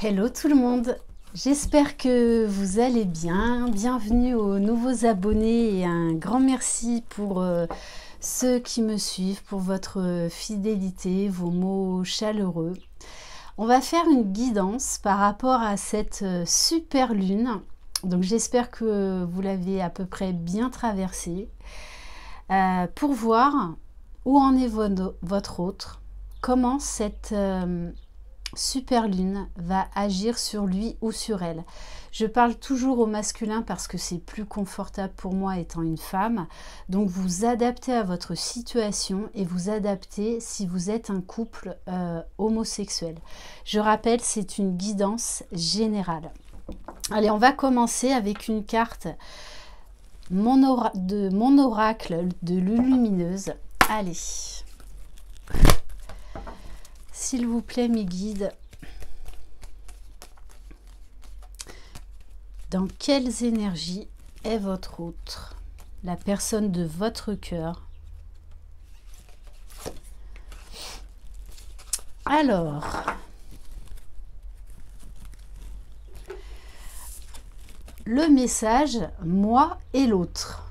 Hello tout le monde, j'espère que vous allez bien. Bienvenue aux nouveaux abonnés et un grand merci pour ceux qui me suivent, pour votre fidélité, vos mots chaleureux. On va faire une guidance par rapport à cette super lune. Donc j'espère que vous l'avez à peu près bien traversée pour voir où en est votre autre, comment cette super lune va agir sur lui ou sur elle. Je parle toujours au masculin parce que c'est plus confortable pour moi étant une femme. Donc vous adaptez à votre situation et vous adaptez si vous êtes un couple homosexuel. Je rappelle, c'est une guidance générale. Allez, on va commencer avec une carte de mon oracle de Lulumineuse. Allez. S'il vous plaît, mes guides, dans quelles énergies est votre autre, la personne de votre cœur? Alors, le message, moi et l'autre.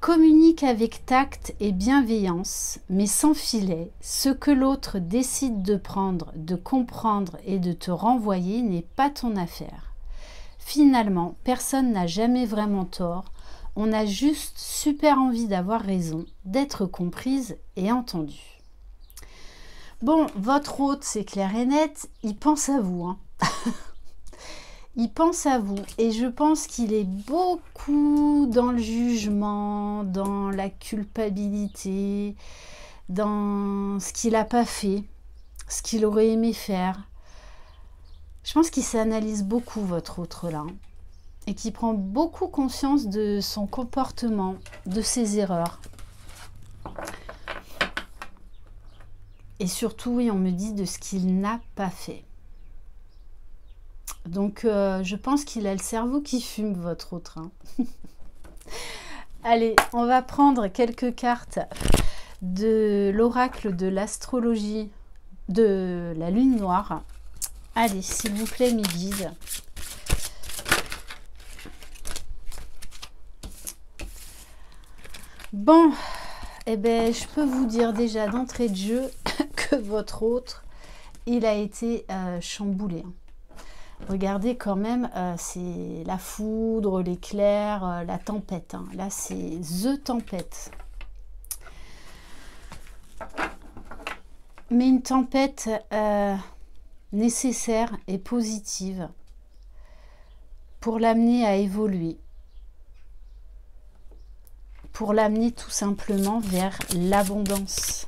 Communique avec tact et bienveillance, mais sans filet. Ce que l'autre décide de prendre, de comprendre et de te renvoyer n'est pas ton affaire. Finalement, personne n'a jamais vraiment tort. On a juste super envie d'avoir raison, d'être comprise et entendue. Bon, votre hôte, c'est clair et net, il pense à vous, hein. Il pense à vous et je pense qu'il est beaucoup dans le jugement, dans la culpabilité, dans ce qu'il n'a pas fait, ce qu'il aurait aimé faire. Je pense qu'il s'analyse beaucoup, votre autre là, et qu'il prend beaucoup conscience de son comportement, de ses erreurs. Et surtout, oui, on me dit de ce qu'il n'a pas fait. Donc, je pense qu'il a le cerveau qui fume, votre autre. Hein. Allez, on va prendre quelques cartes de l'oracle de l'astrologie de la lune noire. Allez, s'il vous plaît, mes guides. Bon, eh ben, je peux vous dire déjà d'entrée de jeu que votre autre, il a été chamboulé. Regardez quand même, c'est la foudre, l'éclair, la tempête. Hein. Là, c'est The Tempête. Mais une tempête nécessaire et positive pour l'amener à évoluer. Pour l'amener tout simplement vers l'abondance.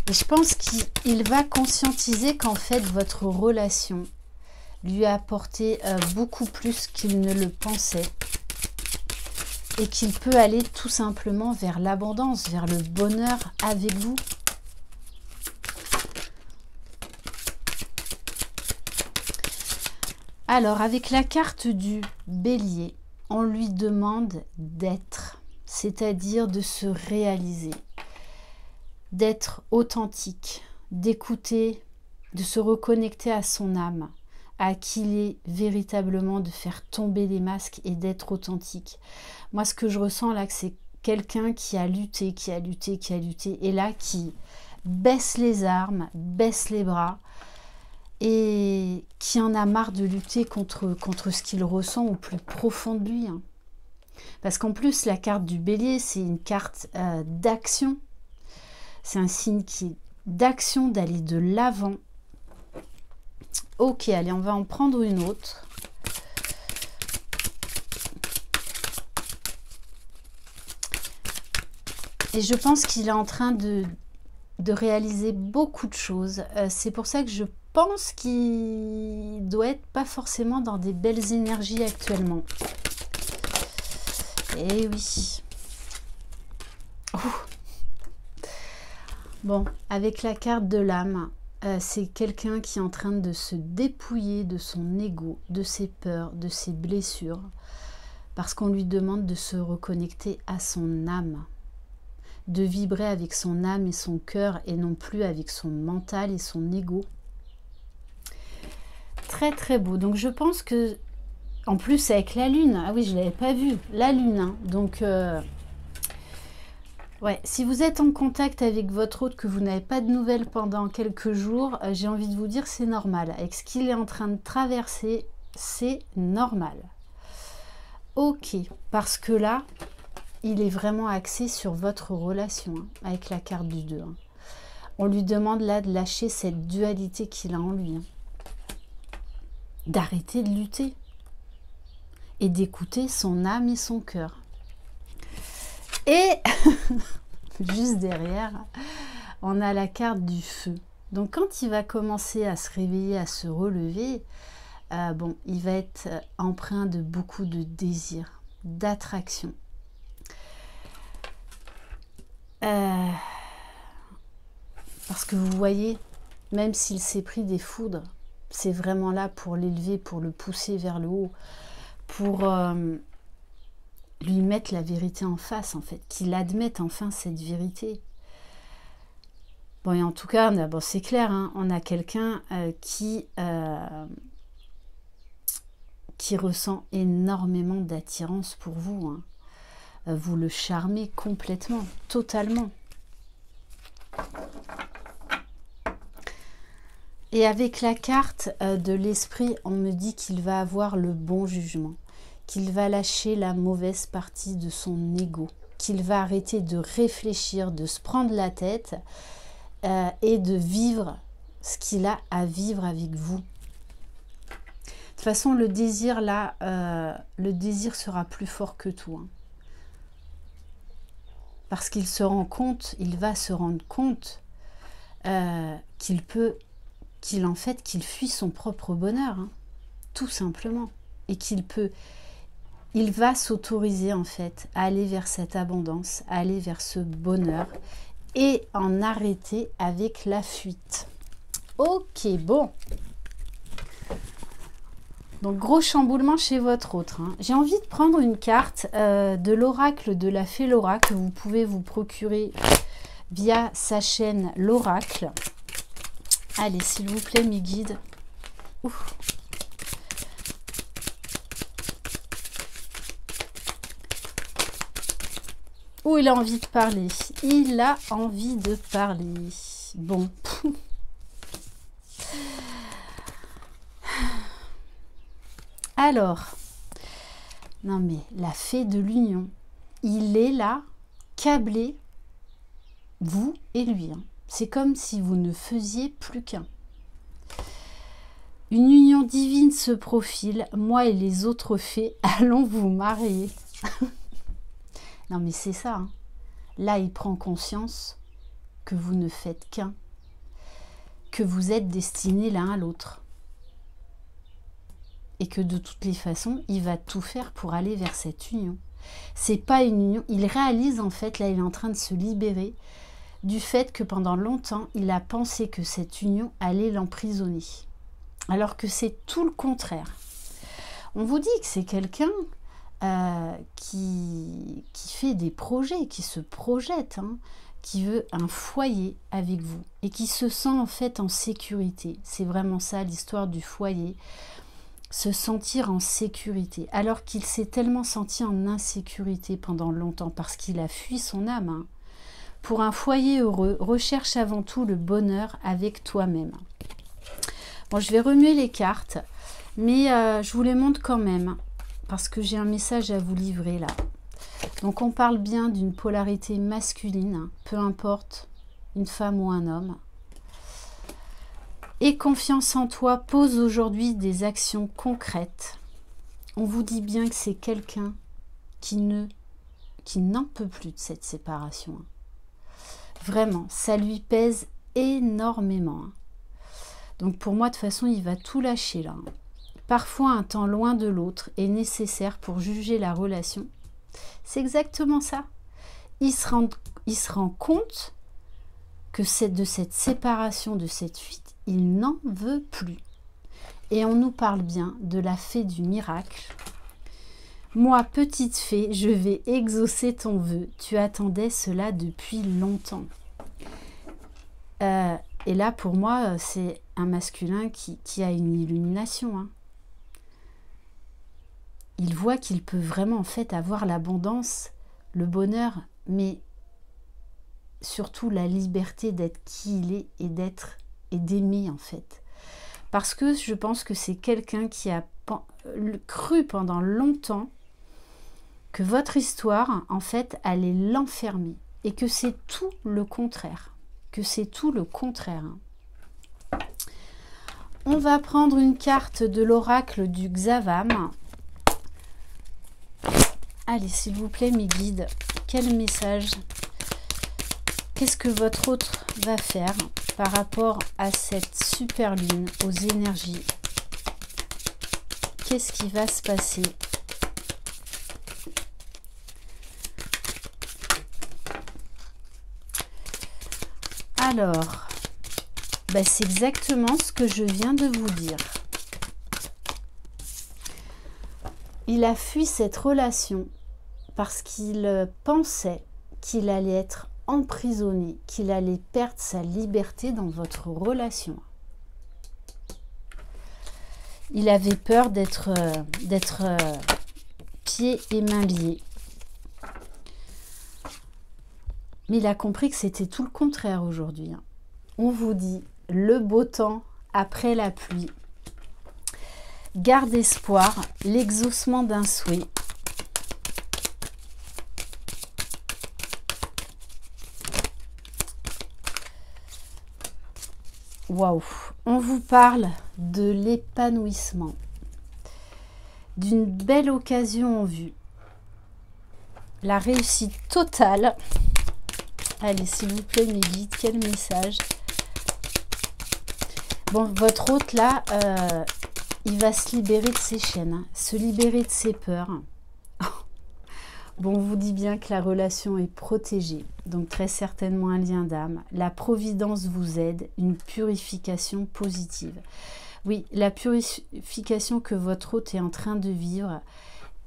Et je pense qu'il va conscientiser qu'en fait, votre relation lui a apporté beaucoup plus qu'il ne le pensait. Et qu'il peut aller tout simplement vers l'abondance, vers le bonheur avec vous. Alors, avec la carte du Bélier, on lui demande d'être, c'est-à-dire de se réaliser. D'être authentique, d'écouter, de se reconnecter à son âme, à qui il est véritablement, de faire tomber les masques et d'être authentique. Moi, ce que je ressens là, c'est quelqu'un qui a lutté, et là, qui baisse les armes, baisse les bras, et qui en a marre de lutter contre ce qu'il ressent au plus profond de lui. Hein. Parce qu'en plus, la carte du Bélier, c'est une carte d'action. C'est un signe d'action, d'aller de l'avant. Ok, allez, on va en prendre une autre. Et je pense qu'il est en train de réaliser beaucoup de choses. C'est pour ça que je pense qu'il doit être pas forcément dans des belles énergies actuellement. Eh oui. Ouh. Bon, avec la carte de l'âme, c'est quelqu'un qui est en train de se dépouiller de son ego, de ses peurs, de ses blessures, parce qu'on lui demande de se reconnecter à son âme. de vibrer avec son âme et son cœur et non plus avec son mental et son ego. Très très beau. Donc je pense que, en plus avec la lune, ah oui je ne l'avais pas vu, la lune, hein. Donc ouais, si vous êtes en contact avec votre hôte, que vous n'avez pas de nouvelles pendant quelques jours, j'ai envie de vous dire c'est normal. Avec ce qu'il est en train de traverser, c'est normal. Ok, parce que là, il est vraiment axé sur votre relation, hein, avec la carte du 2. Hein. On lui demande là de lâcher cette dualité qu'il a en lui. Hein. D'arrêter de lutter. Et d'écouter son âme et son cœur. Et juste derrière, on a la carte du feu. Donc quand il va commencer à se réveiller, à se relever, bon, il va être empreint de beaucoup de désir, d'attraction. Parce que vous voyez, même s'il s'est pris des foudres, c'est vraiment là pour l'élever, pour le pousser vers le haut, pour lui mettre la vérité en face, en fait, qu'il admette enfin cette vérité. Bon, et en tout cas, bon, c'est clair, hein, on a quelqu'un qui ressent énormément d'attirance pour vous. Hein. Vous le charmez complètement, totalement. Et avec la carte de l'esprit, on me dit qu'il va avoir le bon jugement, qu'il va lâcher la mauvaise partie de son ego, qu'il va arrêter de réfléchir, de se prendre la tête et de vivre ce qu'il a à vivre avec vous. De toute façon, le désir là, le désir sera plus fort que tout. Hein. Parce qu'il se rend compte, il va se rendre compte qu'il fuit son propre bonheur, hein, tout simplement. Et il va s'autoriser en fait à aller vers cette abondance, à aller vers ce bonheur et en arrêter avec la fuite. Ok, bon. Donc gros chamboulement chez votre autre. Hein. J'ai envie de prendre une carte de l'oracle de la fée Laura que vous pouvez vous procurer via sa chaîne l'oracle. Allez, s'il vous plaît, mes guides. Ouf. Oh, il a envie de parler. Il a envie de parler. Bon. Alors, non mais la fée de l'union, il est là, câblé, vous et lui. Hein. C'est comme si vous ne faisiez plus qu'un. Une union divine se profile, moi et les autres fées allons vous marier. Non mais c'est ça. Hein. Là, il prend conscience que vous ne faites qu'un, que vous êtes destinés l'un à l'autre. Et que de toutes les façons, il va tout faire pour aller vers cette union. C'est pas une union. Il réalise en fait, là, il est en train de se libérer du fait que pendant longtemps, il a pensé que cette union allait l'emprisonner. Alors que c'est tout le contraire. On vous dit que c'est quelqu'un qui fait des projets, qui se projette, hein, qui veut un foyer avec vous et qui se sent en fait en sécurité. C'est vraiment ça l'histoire du foyer. Se sentir en sécurité, alors qu'il s'est tellement senti en insécurité pendant longtemps parce qu'il a fui son âme. Hein. Pour un foyer heureux, recherche avant tout le bonheur avec toi-même. Bon, je vais remuer les cartes, mais je vous les montre quand même, parce que j'ai un message à vous livrer là. Donc on parle bien d'une polarité masculine, hein, peu importe une femme ou un homme. Et confiance en toi, pose aujourd'hui des actions concrètes. On vous dit bien que c'est quelqu'un qui n'en peut plus de cette séparation. Vraiment, ça lui pèse énormément. Donc pour moi, de toute façon, il va tout lâcher là. Parfois, un temps loin de l'autre est nécessaire pour juger la relation. C'est exactement ça. Il se rend compte que de cette séparation, de cette fuite, il n'en veut plus. Et on nous parle bien de la fée du miracle. Moi, petite fée, je vais exaucer ton vœu. Tu attendais cela depuis longtemps. Et là, pour moi, c'est un masculin qui a une illumination. Hein. Il voit qu'il peut vraiment, en fait, avoir l'abondance, le bonheur, mais surtout la liberté d'être qui il est et d'être et d'aimer, en fait. Parce que je pense que c'est quelqu'un qui a cru pendant longtemps que votre histoire, en fait, allait l'enfermer. Et que c'est tout le contraire. Que c'est tout le contraire. On va prendre une carte de l'oracle du Xavam. Allez, s'il vous plaît, mes guides, quel message? Qu'est-ce que votre autre va faire par rapport à cette super lune, aux énergies? Qu'est-ce qui va se passer? Alors, c'est exactement ce que je viens de vous dire. Il a fui cette relation parce qu'il pensait qu'il allait être emprisonné, qu'il allait perdre sa liberté dans votre relation. Il avait peur d'être pieds et mains liés. Mais il a compris que c'était tout le contraire aujourd'hui. On vous dit le beau temps après la pluie. Garde espoir, l'exaucement d'un souhait. Waouh! On vous parle de l'épanouissement, d'une belle occasion en vue, la réussite totale. Allez, s'il vous plaît, mes guides, quel message? Bon, votre hôte, là, il va se libérer de ses chaînes, hein, se libérer de ses peurs. Bon, on vous dit bien que la relation est protégée, donc très certainement un lien d'âme. La providence vous aide, une purification positive. Oui, la purification que votre hôte est en train de vivre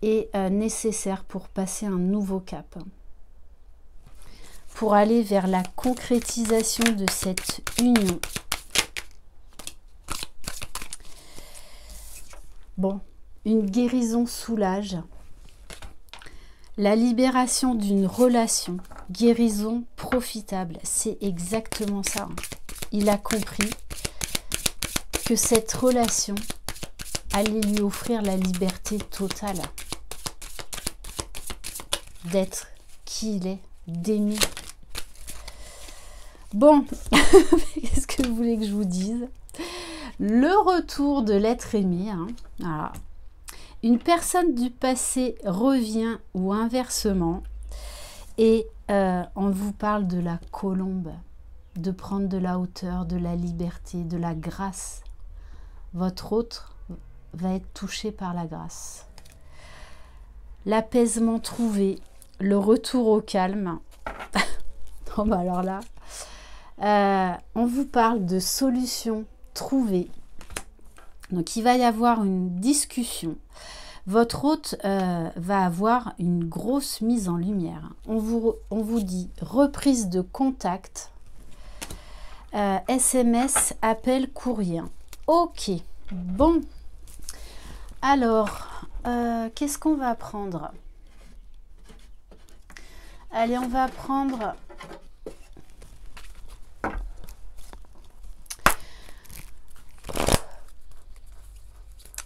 est nécessaire pour passer un nouveau cap. Pour aller vers la concrétisation de cette union. Bon, une guérison soulage. La libération d'une relation, guérison profitable, c'est exactement ça. Il a compris que cette relation allait lui offrir la liberté totale d'être qui il est, d'aimer. Bon, qu'est-ce que vous voulez que je vous dise? Le retour de l'être aimé, hein. Voilà. Une personne du passé revient ou inversement et on vous parle de la colombe, de prendre de la hauteur, de la liberté, de la grâce. Votre autre va être touché par la grâce. L'apaisement trouvé, le retour au calme. Non, bah alors là, on vous parle de solutions trouvées. Donc il va y avoir une discussion. Votre hôte va avoir une grosse mise en lumière. On vous dit reprise de contact, SMS, appel, courrier. Ok, bon. Alors, qu'est-ce qu'on va prendre? Allez, on va prendre...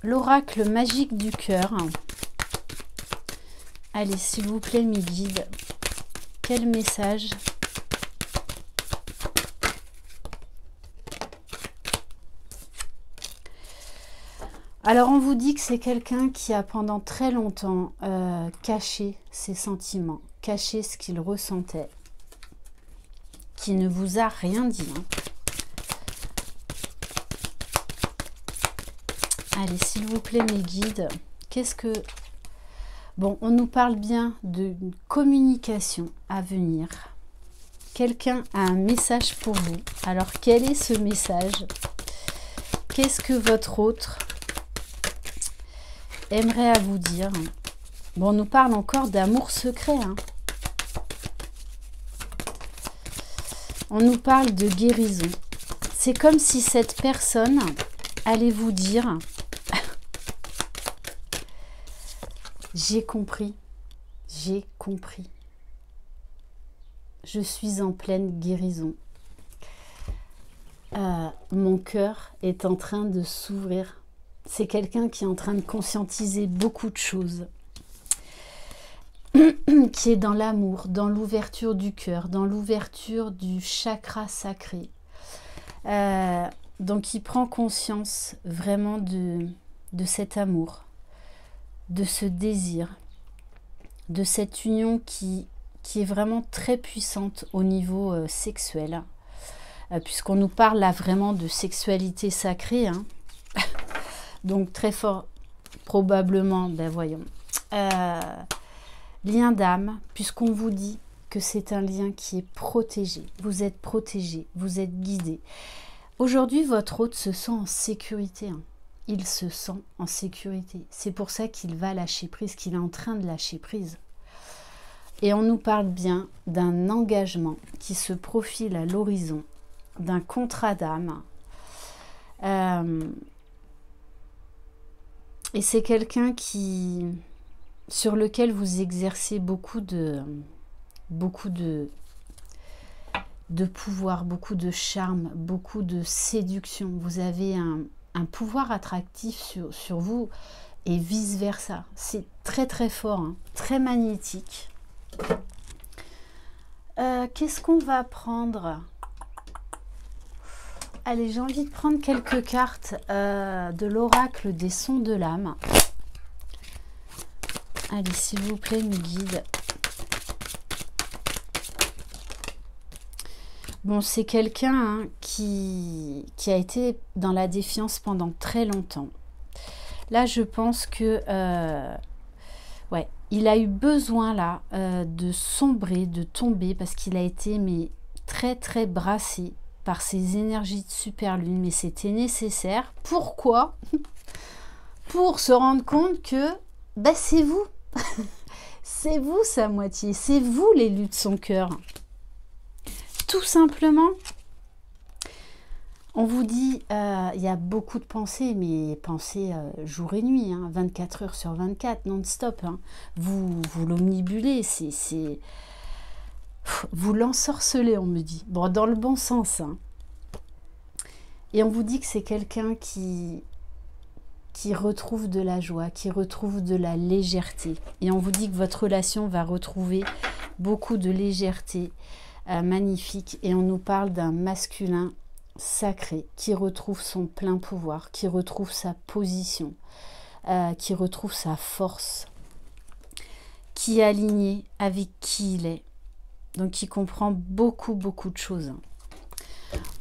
l'oracle magique du cœur. Allez, s'il vous plaît, mes guides, quel message? Alors, on vous dit que c'est quelqu'un qui a pendant très longtemps caché ses sentiments, caché ce qu'il ressentait, qui ne vous a rien dit. Hein. Allez, s'il vous plaît, mes guides, qu'est-ce que... Bon, on nous parle bien d'une communication à venir. Quelqu'un a un message pour vous. Alors, quel est ce message? Qu'est-ce que votre autre aimerait à vous dire? Bon, on nous parle encore d'amour secret, hein. On nous parle de guérison. C'est comme si cette personne allait vous dire « J'ai compris, j'ai compris. Je suis en pleine guérison. Mon cœur est en train de s'ouvrir. » C'est quelqu'un qui est en train de conscientiser beaucoup de choses. Qui est dans l'amour, dans l'ouverture du cœur, dans l'ouverture du chakra sacré. Donc il prend conscience vraiment de cet amour, de ce désir, de cette union qui est vraiment très puissante au niveau sexuel. Puisqu'on nous parle là vraiment de sexualité sacrée. Hein. Donc très fort, probablement, ben voyons. Lien d'âme, puisqu'on vous dit que c'est un lien qui est protégé. Vous êtes protégé, vous êtes guidé. Aujourd'hui, votre hôte se sent en sécurité. Hein. Il se sent en sécurité. C'est pour ça qu'il va lâcher prise, qu'il est en train de lâcher prise. Et on nous parle bien d'un engagement qui se profile à l'horizon, d'un contrat d'âme. Et c'est quelqu'un sur lequel vous exercez beaucoup de pouvoir, beaucoup de charme, beaucoup de séduction. Vous avez un pouvoir attractif sur vous et vice-versa. C'est très très fort, hein, très magnétique. Qu'est-ce qu'on va prendre? Allez, j'ai envie de prendre quelques cartes de l'oracle des sons de l'âme. Allez, s'il vous plaît, mes guides. Bon, c'est quelqu'un hein, qui a été dans la défiance pendant très longtemps. Là, je pense que ouais, il a eu besoin là de sombrer, de tomber, parce qu'il a été mais très très brassé par ces énergies de super lune, mais c'était nécessaire. Pourquoi? Pour se rendre compte que bah, c'est vous. C'est vous sa moitié, c'est vous l'élu de son cœur. Tout simplement. On vous dit, il y a beaucoup de pensées, mais pensées jour et nuit, hein, 24 heures sur 24, non-stop. Hein. Vous l'omnibulez, vous l'ensorcelez, on me dit. Bon, dans le bon sens. Hein. Et on vous dit que c'est quelqu'un qui retrouve de la joie, qui retrouve de la légèreté. Et on vous dit que votre relation va retrouver beaucoup de légèreté, magnifique. Et on nous parle d'un masculin sacré qui retrouve son plein pouvoir, qui retrouve sa position, qui retrouve sa force, qui est aligné avec qui il est. Donc qui comprend beaucoup, beaucoup de choses.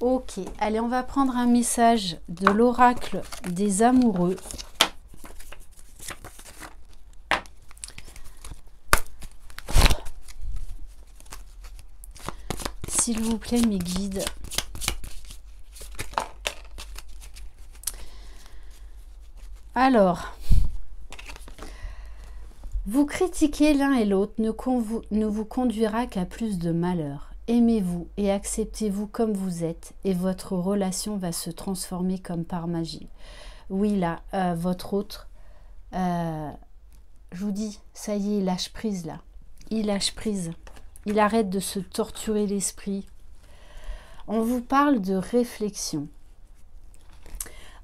Ok, allez, on va prendre un message de l'oracle des amoureux. S'il vous plaît, mes guides. Alors, vous critiquer l'un et l'autre ne vous conduira qu'à plus de malheur. Aimez-vous et acceptez-vous comme vous êtes et votre relation va se transformer comme par magie. Oui, là, votre autre, je vous dis, ça y est, il lâche prise là. Il lâche prise. Il arrête de se torturer l'esprit. On vous parle de réflexion.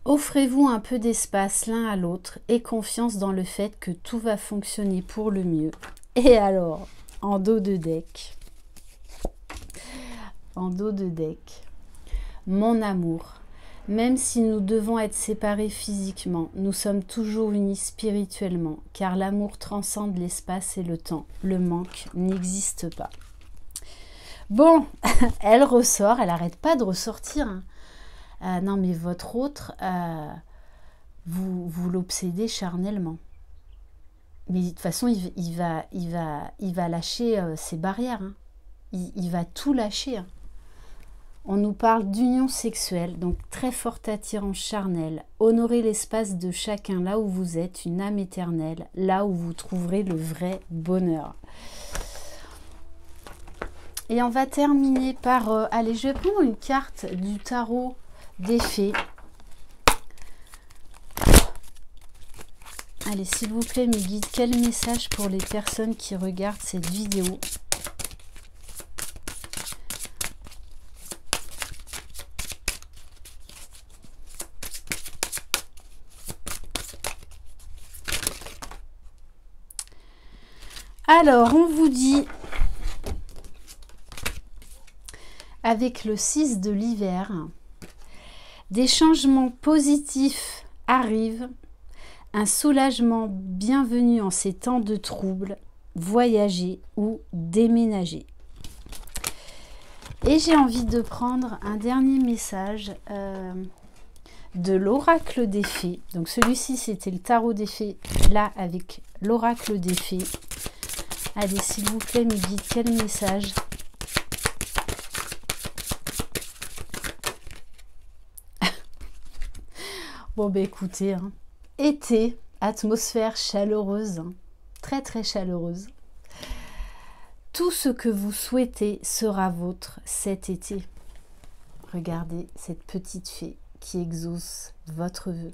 Offrez-vous un peu d'espace l'un à l'autre et confiance dans le fait que tout va fonctionner pour le mieux. Et alors, en dos de deck, mon amour, même si nous devons être séparés physiquement, nous sommes toujours unis spirituellement, car l'amour transcende l'espace et le temps. Le manque n'existe pas. Bon, elle ressort, elle n'arrête pas de ressortir. Hein. Non, mais votre autre, vous l'obsédez charnellement. Mais de toute façon, il va lâcher ses barrières. Hein. Il va tout lâcher. Hein. On nous parle d'union sexuelle, donc très forte attirance charnelle. Honorez l'espace de chacun là où vous êtes, une âme éternelle, là où vous trouverez le vrai bonheur. Et on va terminer par... allez, je vais prendre une carte du tarot des fées. Allez, s'il vous plaît, mes guides, quel message pour les personnes qui regardent cette vidéo? Alors, on vous dit, avec le 6 de l'hiver, des changements positifs arrivent, un soulagement bienvenu en ces temps de troubles, voyager ou déménager. Et j'ai envie de prendre un dernier message de l'oracle des fées. Donc celui-ci, c'était le tarot des fées, là avec l'oracle des fées. Allez, s'il vous plaît, mes guides, quel message? Bon, ben écoutez, hein, été, atmosphère chaleureuse, hein, très très chaleureuse. Tout ce que vous souhaitez sera vôtre cet été. Regardez cette petite fée qui exauce votre vœu.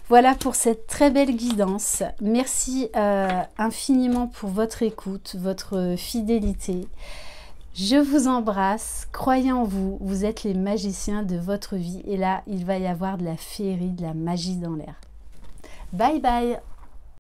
Voilà pour cette très belle guidance. Merci infiniment pour votre écoute, votre fidélité. Je vous embrasse. Croyez en vous. Vous êtes les magiciens de votre vie. Et là, il va y avoir de la féerie, de la magie dans l'air. Bye bye.